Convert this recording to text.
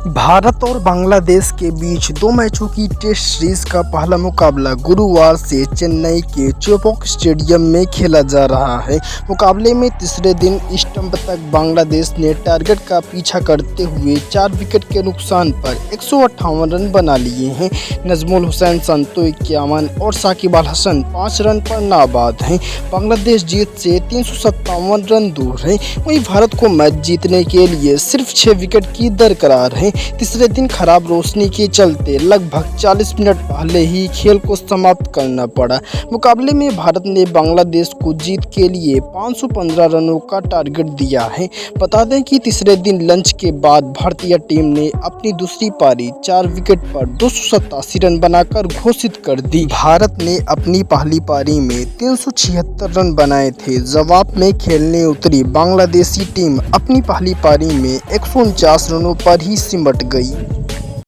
भारत और बांग्लादेश के बीच 2 मैचों की टेस्ट सीरीज का पहला मुकाबला गुरुवार से चेन्नई के चेपॉक स्टेडियम में खेला जा रहा है। मुकाबले में तीसरे दिन स्टंप तक बांग्लादेश ने टारगेट का पीछा करते हुए 4 विकेट के नुकसान पर 158 रन बना लिए हैं। नजमुल हुसैन संतो 51 और साकिब अल हसन 5 रन पर नाबाद हैं। बांग्लादेश जीत से 357 रन दूर है। वहीं भारत को मैच जीतने के लिए सिर्फ 6 विकेट की दरकार है। तीसरे दिन खराब रोशनी के चलते लगभग 40 मिनट पहले ही खेल को समाप्त करना पड़ा। मुकाबले में भारत ने बांग्लादेश को जीत के लिए 515 रनों का टारगेट दिया है। बता दें कि तीसरे दिन लंच के बाद भारतीय टीम ने अपनी दूसरी पारी 4 विकेट पर 287 रन बनाकर घोषित कर दी। भारत ने अपनी पहली पारी में 376 रन बनाए थे। जवाब में खेलने उतरी बांग्लादेशी टीम अपनी पहली पारी में 149 रनों पर ही सिमट गई।